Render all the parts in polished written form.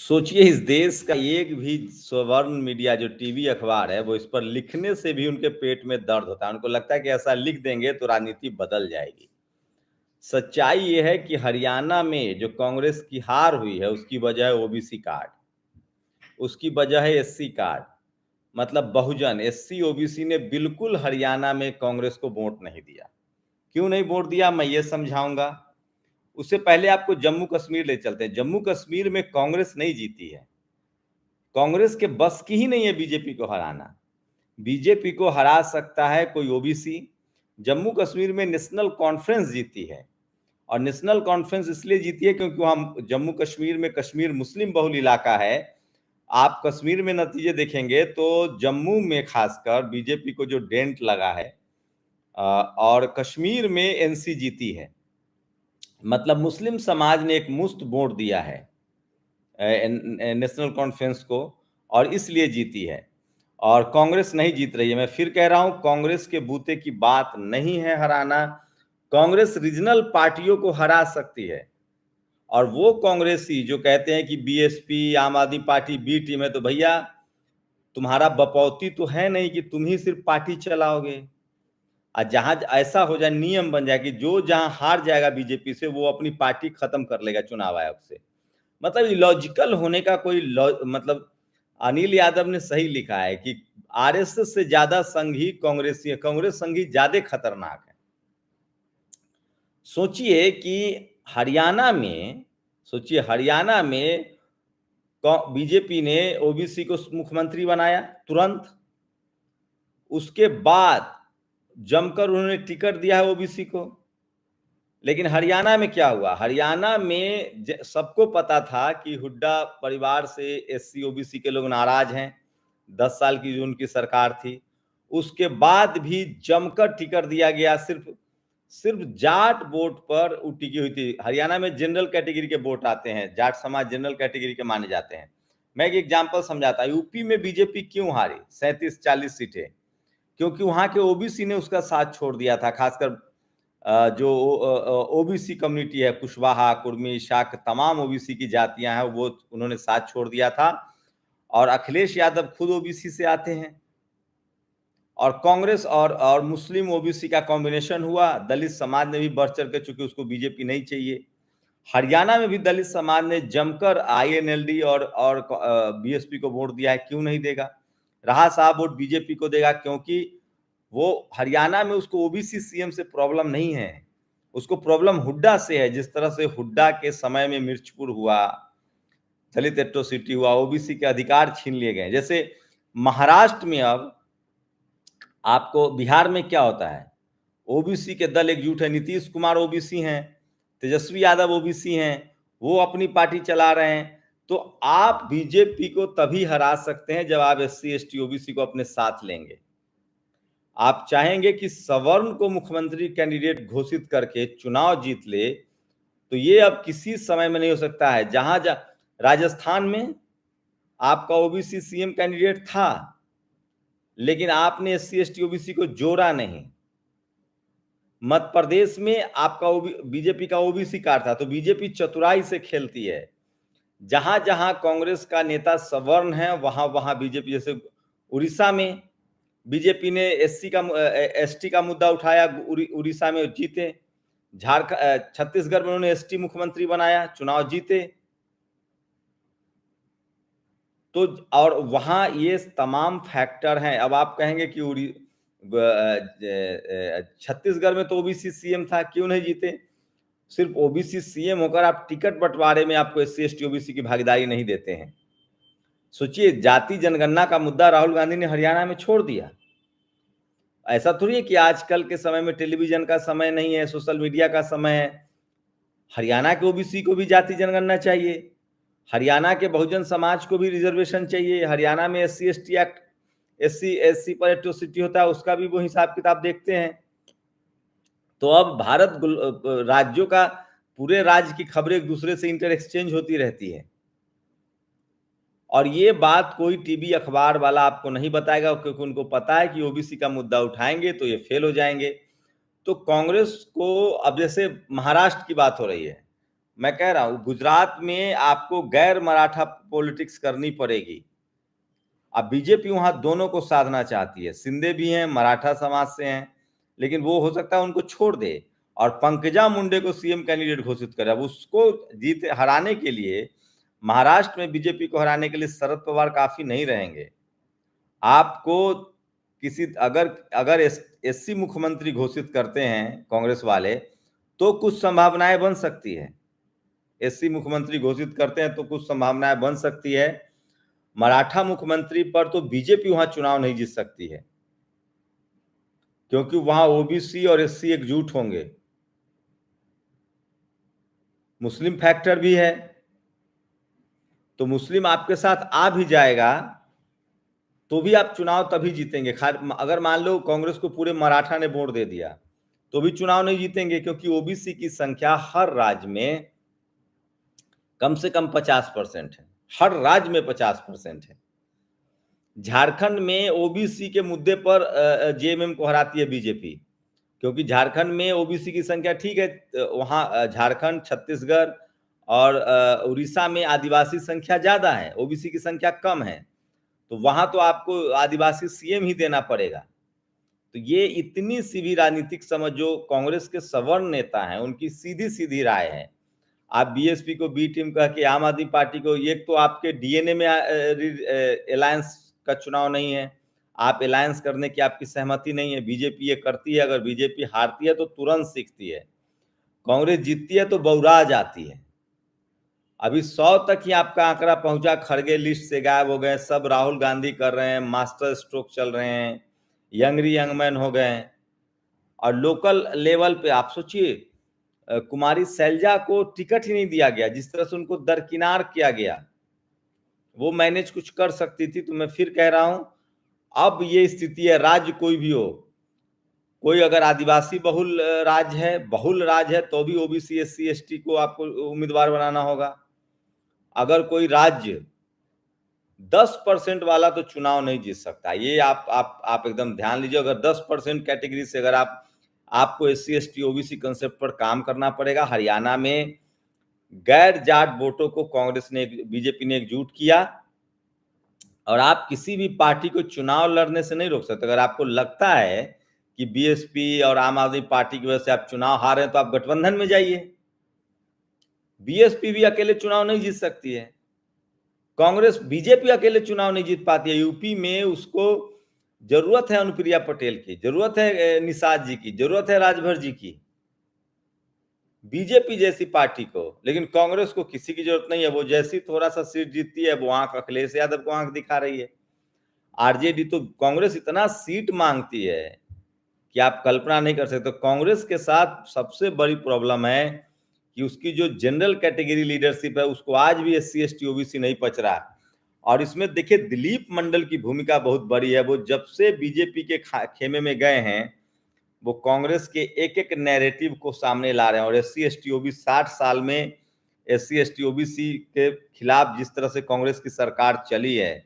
सोचिए इस देश का एक भी स्वर्ण मीडिया जो टीवी अखबार है वो इस पर लिखने से भी उनके पेट में दर्द होता है। उनको लगता है कि ऐसा लिख देंगे तो राजनीति बदल जाएगी। सच्चाई ये है कि हरियाणा में जो कांग्रेस की हार हुई है उसकी वजह है ओबीसी कार्ड, उसकी वजह है एससी कार्ड। मतलब बहुजन एससी ओबीसी ने बिल्कुल हरियाणा में कांग्रेस को वोट नहीं दिया। क्यों नहीं वोट दिया मैं ये समझाऊंगा। उससे पहले आपको जम्मू कश्मीर ले चलते हैं। जम्मू कश्मीर में कांग्रेस नहीं जीती है। कांग्रेस के बस की ही नहीं है बीजेपी को हराना। बीजेपी को हरा सकता है कोई ओबीसी। जम्मू कश्मीर में नेशनल कॉन्फ्रेंस जीती है, और नेशनल कॉन्फ्रेंस इसलिए जीती है क्योंकि हम जम्मू कश्मीर में कश्मीर मुस्लिम बहुल इलाका है। आप कश्मीर में नतीजे देखेंगे तो जम्मू में खासकर बीजेपी को जो डेंट लगा है, और कश्मीर में एनसी जीती है। मतलब मुस्लिम समाज ने एक मुश्त वोट दिया है नेशनल कॉन्फ्रेंस को, और इसलिए जीती है। और कांग्रेस नहीं जीत रही है। मैं फिर कह रहा हूं, कांग्रेस के बूते की बात नहीं है हराना। कांग्रेस रीजनल पार्टियों को हरा सकती है। और वो कांग्रेसी जो कहते हैं कि बीएसपी आम आदमी पार्टी बी टीम है, तो भैया तुम्हारा बपौती तो है नहीं कि तुम ही सिर्फ पार्टी चलाओगे। और जहां ऐसा हो जाए, नियम बन जाए कि जो जहां हार जाएगा बीजेपी से वो अपनी पार्टी खत्म कर लेगा चुनाव आयोग से। मतलब इलॉजिकल होने का कोई मतलब अनिल यादव ने सही लिखा है कि आरएसएस से ज्यादा संघी कांग्रेसी है, कांग्रेस संघी ज्यादा खतरनाक है। सोचिए कि हरियाणा में सोचिए हरियाणा में बीजेपी ने ओबीसी को मुख्यमंत्री बनाया तुरंत। उसके बाद जमकर उन्होंने टिकट दिया है ओबीसी को। लेकिन हरियाणा में क्या हुआ? हरियाणा में सबको पता था कि हुड्डा परिवार से एससी ओबीसी के लोग नाराज हैं। 10 साल की जो उनकी सरकार थी, उसके बाद भी जमकर टिकट दिया गया। सिर्फ जाट वोट पर वो टिकी हुई थी। हरियाणा में जनरल कैटेगरी के वोट आते हैं, जाट समाज जनरल कैटेगरी के माने जाते हैं। मैं एक एग्जाम्पल समझाता हूं। यूपी में बीजेपी क्यों हारी 37-40 सीटें? क्योंकि वहां के ओबीसी ने उसका साथ छोड़ दिया था। खासकर जो ओबीसी कम्युनिटी है, कुशवाहा, कुर्मी, शाक, तमाम ओबीसी की जातियां हैं, वो उन्होंने साथ छोड़ दिया था। और अखिलेश यादव खुद ओबीसी से आते हैं। और कांग्रेस और मुस्लिम ओबीसी का कॉम्बिनेशन हुआ। दलित समाज ने भी बढ़ चढ़ के, चूंकि उसको बीजेपी नहीं चाहिए। हरियाणा में भी दलित समाज ने जमकर आईएनएलडी और बीएसपी को वोट दिया है। क्यों नहीं देगा? राहा साहब वोट बीजेपी को देगा क्योंकि वो हरियाणा में उसको ओबीसी सीएम से प्रॉब्लम नहीं है, उसको प्रॉब्लम हुड्डा से है। जिस तरह से हुड्डा के समय में मिर्चपुर हुआ, दलित एट्रोसिटी हुआ, ओबीसी के अधिकार छीन लिए गए। जैसे महाराष्ट्र में अब आपको, बिहार में क्या होता है, ओबीसी के दल एकजुट है। नीतीश कुमार ओबीसी हैं, तेजस्वी यादव ओबीसी हैं, वो अपनी पार्टी चला रहे हैं। तो आप बीजेपी को तभी हरा सकते हैं जब आप एससी एसटी ओबीसी को अपने साथ लेंगे। आप चाहेंगे कि सवर्ण को मुख्यमंत्री कैंडिडेट घोषित करके चुनाव जीत ले, तो ये अब किसी समय में नहीं हो सकता है। जहां राजस्थान में आपका ओबीसी सीएम कैंडिडेट था, लेकिन आपने एससी एसटी ओबीसी को जोड़ा नहीं। मध्य प्रदेश में आपका बीजेपी का ओबीसी कार्ड था, तो बीजेपी चतुराई से खेलती है। जहां जहां कांग्रेस का नेता सवर्ण है, वहां वहां बीजेपी, जैसे उड़ीसा में बीजेपी ने एसटी का मुद्दा उठाया, उड़ीसा में जीते। छत्तीसगढ़ में उन्होंने एसटी मुख्यमंत्री बनाया, चुनाव जीते। तो और वहां ये तमाम फैक्टर हैं। अब आप कहेंगे कि छत्तीसगढ़ में तो ओबीसी सीएम था, क्यों नहीं जीते? सिर्फ ओबीसी सीएम होकर आप टिकट बंटवारे में आपको एससी एसटी ओबीसी की भागीदारी नहीं देते हैं। सोचिए, जाति जनगणना का मुद्दा राहुल गांधी ने हरियाणा में छोड़ दिया। ऐसा थोड़ी है कि आजकल के समय में टेलीविजन का समय नहीं है, सोशल मीडिया का समय है। हरियाणा के ओबीसी को भी जाति जनगणना चाहिए, हरियाणा के बहुजन समाज को भी रिजर्वेशन चाहिए। हरियाणा में एससी एसटी एक्ट, एससी पर एट्रोसिटी होता है, उसका भी वो हिसाब किताब देखते हैं। तो अब भारत राज्यों का, पूरे राज्य की खबरें एक दूसरे से इंटर एक्सचेंज होती रहती है। और ये बात कोई टीवी अखबार वाला आपको नहीं बताएगा, क्योंकि उनको पता है कि ओबीसी का मुद्दा उठाएंगे तो ये फेल हो जाएंगे। तो कांग्रेस को, अब जैसे महाराष्ट्र की बात हो रही है, मैं कह रहा हूं गुजरात में आपको गैर मराठा पॉलिटिक्स करनी पड़ेगी। अब बीजेपी वहां दोनों को साधना चाहती है, शिंदे भी हैं, मराठा समाज से हैं, लेकिन वो हो सकता है उनको छोड़ दे और पंकजा मुंडे को सीएम कैंडिडेट घोषित करे। अब उसको जीत हराने के लिए, महाराष्ट्र में बीजेपी को हराने के लिए शरद पवार काफी नहीं रहेंगे। आपको किसी अगर अगर एससी मुख्यमंत्री घोषित करते हैं कांग्रेस वाले तो कुछ संभावनाएं बन सकती है। एससी मुख्यमंत्री घोषित करते हैं तो कुछ संभावनाएं बन सकती है। मराठा मुख्यमंत्री पर तो बीजेपी वहां चुनाव नहीं जीत सकती है, क्योंकि वहां ओबीसी और एससी एकजुट होंगे। मुस्लिम फैक्टर भी है, तो मुस्लिम आपके साथ आ भी जाएगा तो भी आप चुनाव तभी जीतेंगे। अगर मान लो कांग्रेस को पूरे मराठा ने वोट दे दिया तो भी चुनाव नहीं जीतेंगे, क्योंकि ओबीसी की संख्या हर राज्य में कम से कम 50% है। हर राज्य में 50% है। झारखंड में ओबीसी के मुद्दे पर जेएमएम को हराती है बीजेपी, क्योंकि झारखंड में ओबीसी की संख्या ठीक है, वहां झारखंड, छत्तीसगढ़ और उड़ीसा में आदिवासी संख्या ज्यादा है, ओबीसी की संख्या कम है, तो वहां तो आपको आदिवासी सीएम ही देना पड़ेगा। तो ये इतनी सी भी राजनीतिक समझ जो कांग्रेस के सवर्ण नेता हैं उनकी सीधी सीधी राय है। आप बीएसपी को बी टीम कह के आम आदमी पार्टी को, एक तो आपके डीएनए में अलायंस का चुनाव नहीं है, आप अलायंस करने की आपकी सहमति नहीं है। बीजेपी ये करती है, अगर बीजेपी हारती है तो तुरंत सीखती है, कांग्रेस जीतती है तो बौरा जाती है। अभी 100 तक ही आपका आंकड़ा पहुंचा, खड़गे लिस्ट से गायब हो गए, सब राहुल गांधी कर रहे हैं, मास्टर स्ट्रोक चल रहे हैं, यंगरी यंगमैन हो गए। और लोकल लेवल पे आप सोचिए, कुमारी शैलजा को टिकट ही नहीं दिया गया, जिस तरह से उनको दरकिनार किया गया, वो मैनेज कुछ कर सकती थी। तो मैं फिर कह रहा हूं, अब ये स्थिति है, राज्य कोई भी हो, कोई अगर आदिवासी बहुल राज्य है, बहुल राज्य है, तो भी ओबीसी एससी एसटी को आपको उम्मीदवार बनाना होगा। अगर कोई राज्य 10% वाला तो चुनाव नहीं जीत सकता, ये आप एकदम ध्यान लीजिए। अगर 10% कैटेगरी से अगर आपको एससी एसटी ओबीसी कंसेप्ट पर काम करना पड़ेगा। हरियाणा में गैर जाट वोटों को कांग्रेस ने, बीजेपी ने एकजुट किया, और आप किसी भी पार्टी को चुनाव लड़ने से नहीं रोक सकते। अगर आपको लगता है कि बीएसपी और आम आदमी पार्टी की वजह से आप चुनाव हारे हैं तो आप गठबंधन में जाइए। बीएसपी भी अकेले चुनाव नहीं जीत सकती है, कांग्रेस, बीजेपी अकेले चुनाव नहीं जीत पाती है। यूपी में उसको जरूरत है अनुप्रिया पटेल की, जरूरत है निषाद जी की, जरूरत है राजभर जी की, बीजेपी जैसी पार्टी को। लेकिन कांग्रेस को किसी की जरूरत नहीं है। वो जैसी थोड़ा सा सीट जीतती है वो आंख अखिलेश यादव को आंख दिखा रही है। आरजेडी तो, कांग्रेस इतना सीट मांगती है कि आप कल्पना नहीं कर सकते। कांग्रेस के साथ सबसे बड़ी प्रॉब्लम है कि उसकी जो जनरल कैटेगरी लीडरशिप है उसको आज भी एससी एसटी ओबीसी नहीं पच रहा। और इसमें देखिए दिलीप मंडल की भूमिका बहुत बड़ी है। वो जब से बीजेपी के खेमे में गए हैं वो कांग्रेस के एक एक नैरेटिव को सामने ला रहे हैं। और एससी एसटी ओबीसी 60 साल में एससी एसटी ओबीसी के खिलाफ जिस तरह से कांग्रेस की सरकार चली है,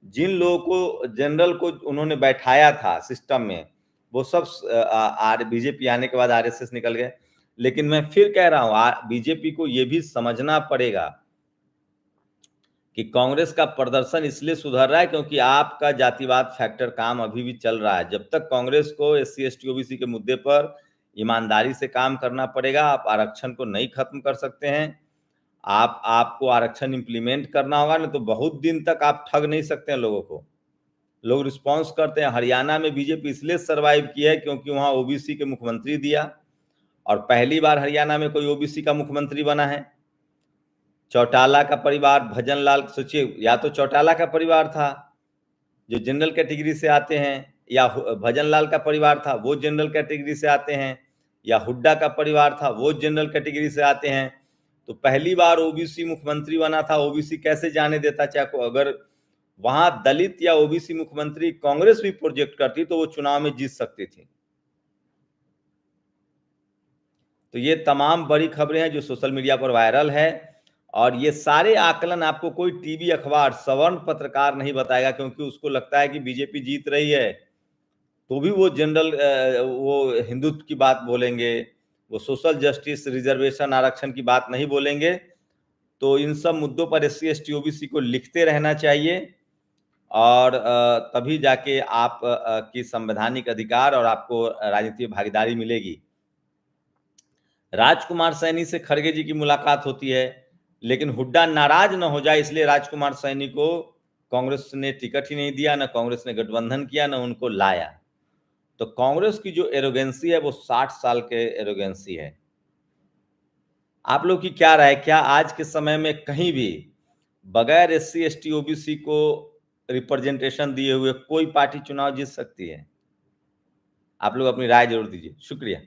जिन लोगों को जनरल को उन्होंने बैठाया था सिस्टम में, वो सब बीजेपी आने के बाद आरएसएस निकल गए। लेकिन मैं फिर कह रहा हूं, बीजेपी को यह भी समझना पड़ेगा कि कांग्रेस का प्रदर्शन इसलिए सुधर रहा है क्योंकि आपका जातिवाद फैक्टर काम अभी भी चल रहा है। जब तक कांग्रेस को एससी एसटी ओबीसी के मुद्दे पर ईमानदारी से काम करना पड़ेगा। आप आरक्षण को नहीं खत्म कर सकते हैं, आपको आरक्षण इंप्लीमेंट करना होगा, नहीं तो बहुत दिन तक आप ठग नहीं सकते हैं लोगों को। लोग रिस्पॉन्स करते हैं। हरियाणा में बीजेपी इसलिए सर्वाइव किया है क्योंकि वहां ओबीसी के मुख्यमंत्री दिया, और पहली बार हरियाणा में कोई ओबीसी का मुख्यमंत्री बना है। चौटाला का परिवार, भजन लाल, सोचिए, या तो चौटाला का परिवार था जो जनरल कैटेगरी से आते हैं, या भजन लाल का परिवार था वो जनरल कैटेगरी से आते हैं, या हुड्डा का परिवार था वो जनरल कैटेगरी से आते हैं। तो पहली बार ओबीसी मुख्यमंत्री बना था, ओबीसी कैसे जाने देता चाहे को। अगर वहां दलित या ओबीसी मुख्यमंत्री कांग्रेस भी प्रोजेक्ट करती तो वो चुनाव में जीत सकती थी। तो ये तमाम बड़ी खबरें हैं जो सोशल मीडिया पर वायरल है, और ये सारे आकलन आपको कोई टीवी अखबार सवर्ण पत्रकार नहीं बताएगा, क्योंकि उसको लगता है कि बीजेपी जीत रही है तो भी वो जनरल वो हिंदुत्व की बात बोलेंगे, वो सोशल जस्टिस, रिजर्वेशन, आरक्षण की बात नहीं बोलेंगे। तो इन सब मुद्दों पर SC ST OBC को लिखते रहना चाहिए और तभी जाके आप की संवैधानिक अधिकार और आपको राजनीतिक भागीदारी मिलेगी। राजकुमार सैनी से खड़गे जी की मुलाकात होती है, लेकिन हुड्डा नाराज न हो जाए इसलिए राजकुमार सैनी को कांग्रेस ने टिकट ही नहीं दिया, न कांग्रेस ने गठबंधन किया, न उनको लाया। तो कांग्रेस की जो एरोगेंसी है वो 60 साल के एरोगेंसी है। आप लोग की क्या राय, क्या आज के समय में कहीं भी बगैर SC ST OBC को रिप्रेजेंटेशन दिए हुए कोई पार्टी चुनाव जीत सकती है? आप लोग अपनी राय जरूर दीजिए। शुक्रिया।